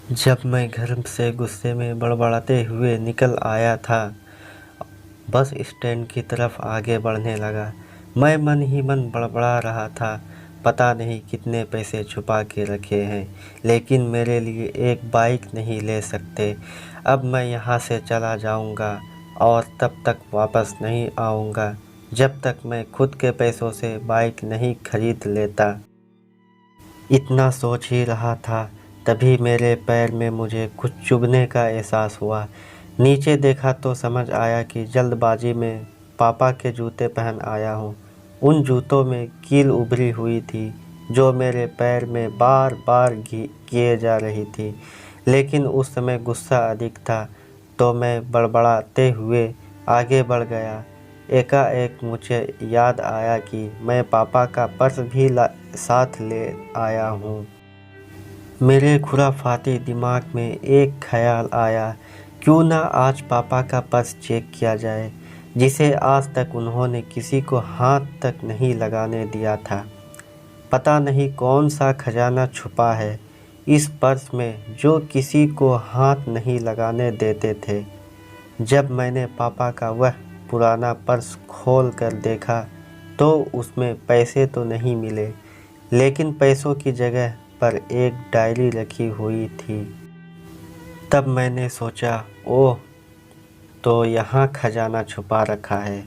जब मैं घर से गुस्से में बड़बड़ाते हुए निकल आया था, बस स्टैंड की तरफ आगे बढ़ने लगा। मैं मन ही मन बड़बड़ा रहा था, पता नहीं कितने पैसे छुपा के रखे हैं, लेकिन मेरे लिए एक बाइक नहीं ले सकते। अब मैं यहाँ से चला जाऊँगा और तब तक वापस नहीं आऊँगा जब तक मैं खुद के पैसों से बाइक नहीं खरीद लेता। इतना सोच ही रहा था, तभी मेरे पैर में मुझे कुछ चुभने का एहसास हुआ। नीचे देखा तो समझ आया कि जल्दबाजी में पापा के जूते पहन आया हूँ। उन जूतों में कील उभरी हुई थी, जो मेरे पैर में बार बार किए जा रही थी। लेकिन उस समय गुस्सा अधिक था, तो मैं बड़बड़ाते हुए आगे बढ़ गया। एकाएक मुझे याद आया कि मैं पापा का पर्स भी साथ ले आया हूँ। मेरे खुराफाती दिमाग में एक ख्याल आया, क्यों ना आज पापा का पर्स चेक किया जाए, जिसे आज तक उन्होंने किसी को हाथ तक नहीं लगाने दिया था। पता नहीं कौन सा खजाना छुपा है इस पर्स में, जो किसी को हाथ नहीं लगाने देते थे। जब मैंने पापा का वह पुराना पर्स खोल कर देखा, तो उसमें पैसे तो नहीं मिले, लेकिन पैसों की जगह पर एक डायरी रखी हुई थी। तब मैंने सोचा, ओह, तो यहाँ खजाना छुपा रखा है।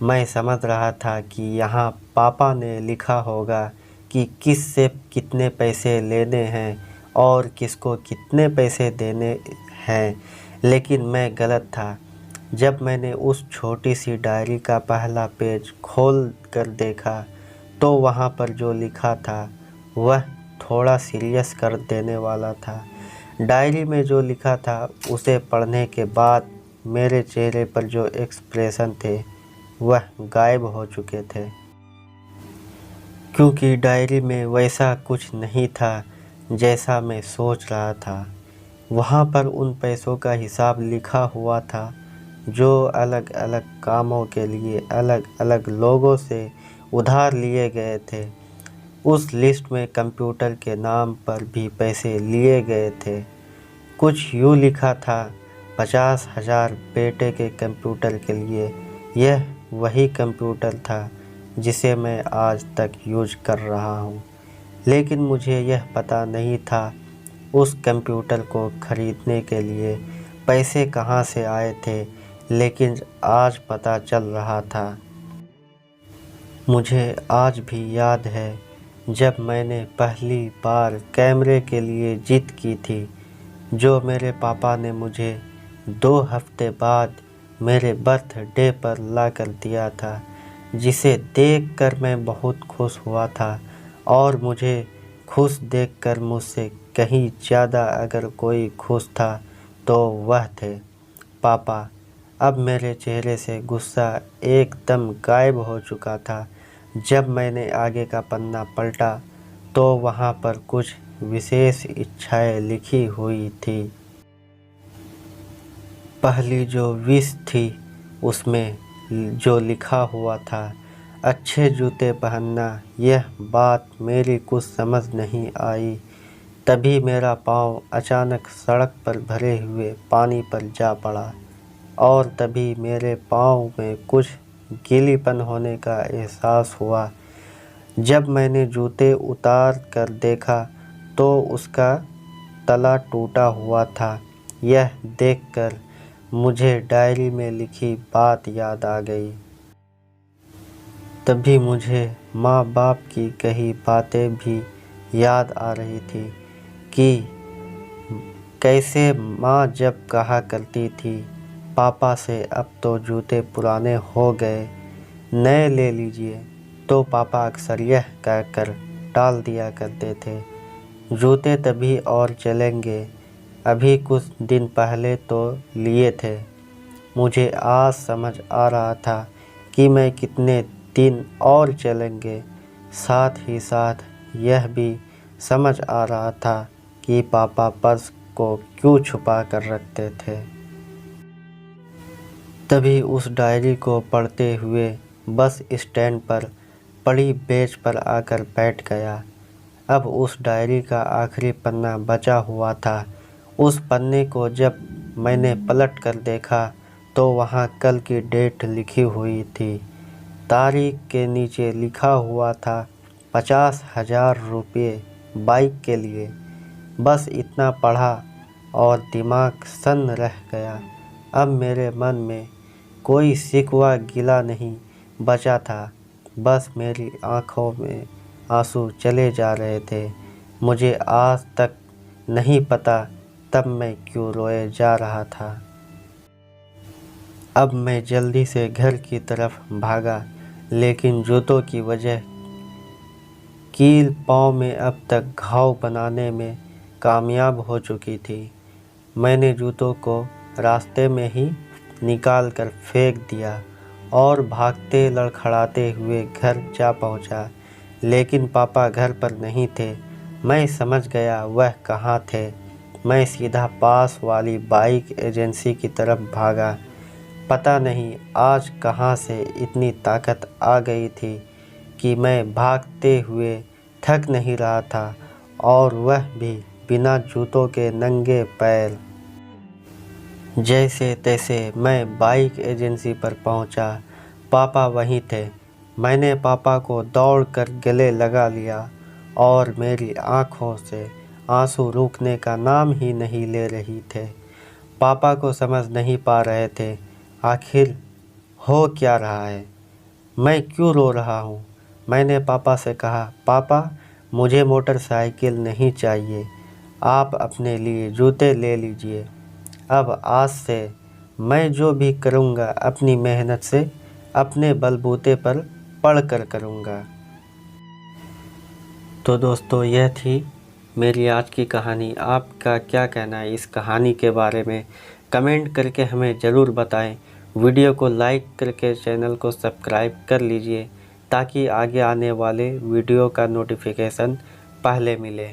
मैं समझ रहा था कि यहाँ पापा ने लिखा होगा कि किस से कितने पैसे लेने हैं और किसको कितने पैसे देने हैं, लेकिन मैं गलत था। जब मैंने उस छोटी सी डायरी का पहला पेज खोल कर देखा, तो वहाँ पर जो लिखा था वह थोड़ा सीरियस कर देने वाला था। डायरी में जो लिखा था उसे पढ़ने के बाद मेरे चेहरे पर जो एक्सप्रेशन थे वह गायब हो चुके थे, क्योंकि डायरी में वैसा कुछ नहीं था जैसा मैं सोच रहा था। वहाँ पर उन पैसों का हिसाब लिखा हुआ था, जो अलग अलग कामों के लिए अलग अलग लोगों से उधार लिए गए थे। उस लिस्ट में कंप्यूटर के नाम पर भी पैसे लिए गए थे। कुछ यूँ लिखा था, 50,000 बेटे के कंप्यूटर के लिए। यह वही कंप्यूटर था जिसे मैं आज तक यूज कर रहा हूँ, लेकिन मुझे यह पता नहीं था उस कंप्यूटर को खरीदने के लिए पैसे कहाँ से आए थे, लेकिन आज पता चल रहा था। मुझे आज भी याद है जब मैंने पहली बार कैमरे के लिए जिद की थी, जो मेरे पापा ने मुझे 2 हफ्ते बाद मेरे बर्थडे पर ला कर दिया था, जिसे देखकर मैं बहुत खुश हुआ था। और मुझे खुश देखकर मुझसे कहीं ज़्यादा अगर कोई खुश था तो वह थे पापा। अब मेरे चेहरे से गुस्सा एकदम गायब हो चुका था। जब मैंने आगे का पन्ना पलटा, तो वहाँ पर कुछ विशेष इच्छाएं लिखी हुई थी। पहली जो विश थी उसमें जो लिखा हुआ था, अच्छे जूते पहनना। यह बात मेरी कुछ समझ नहीं आई। तभी मेरा पाँव अचानक सड़क पर भरे हुए पानी पर जा पड़ा, और तभी मेरे पाँव में कुछ गीलीपन होने का एहसास हुआ। जब मैंने जूते उतार कर देखा, तो उसका तला टूटा हुआ था। यह देखकर मुझे डायरी में लिखी बात याद आ गई। तभी मुझे माँ बाप की कही बातें भी याद आ रही थी कि कैसे माँ जब कहा करती थी पापा से, अब तो जूते पुराने हो गए, नए ले लीजिए, तो पापा अक्सर यह कहकर टाल दिया करते थे, जूते तभी और चलेंगे, अभी कुछ दिन पहले तो लिए थे। मुझे आज समझ आ रहा था कि मैं कितने दिन और चलेंगे। साथ ही साथ यह भी समझ आ रहा था कि पापा पर्स को क्यों छुपा कर रखते थे। तभी उस डायरी को पढ़ते हुए बस स्टैंड पर पड़ी बेंच पर आकर बैठ गया। अब उस डायरी का आखिरी पन्ना बचा हुआ था, उस पन्ने को जब मैंने पलट कर देखा तो वहाँ कल की डेट लिखी हुई थी। तारीख के नीचे लिखा हुआ था 50,000 रुपये बाइक के लिए। बस इतना पढ़ा और दिमाग सन्न रह गया। अब मेरे मन में कोई शिकवा गिला नहीं बचा था, बस मेरी आँखों में आंसू चले जा रहे थे। मुझे आज तक नहीं पता तब मैं क्यों रोए जा रहा था। अब मैं जल्दी से घर की तरफ भागा, लेकिन जूतों की वजह कील पाँव में अब तक घाव बनाने में कामयाब हो चुकी थी। मैंने जूतों को रास्ते में ही निकाल कर फेंक दिया और भागते लड़खड़ाते हुए घर जा पहुंचा। लेकिन पापा घर पर नहीं थे। मैं समझ गया वह कहाँ थे। मैं सीधा पास वाली बाइक एजेंसी की तरफ भागा। पता नहीं आज कहाँ से इतनी ताकत आ गई थी कि मैं भागते हुए थक नहीं रहा था, और वह भी बिना जूतों के नंगे पैर। जैसे तैसे मैं बाइक एजेंसी पर पहुंचा। पापा वहीं थे। मैंने पापा को दौड़कर गले लगा लिया और मेरी आंखों से आंसू रुकने का नाम ही नहीं ले रही थे। पापा को समझ नहीं पा रहे थे आखिर हो क्या रहा है, मैं क्यों रो रहा हूँ। मैंने पापा से कहा, पापा मुझे मोटरसाइकिल नहीं चाहिए, आप अपने लिए जूते ले लीजिए। अब आज से मैं जो भी करूँगा अपनी मेहनत से अपने बलबूते पर पढ़ कर करूँगा। तो दोस्तों यह थी मेरी आज की कहानी। आपका क्या कहना है इस कहानी के बारे में, कमेंट करके हमें ज़रूर बताएं। वीडियो को लाइक करके चैनल को सब्सक्राइब कर लीजिए ताकि आगे आने वाले वीडियो का नोटिफिकेशन पहले मिले।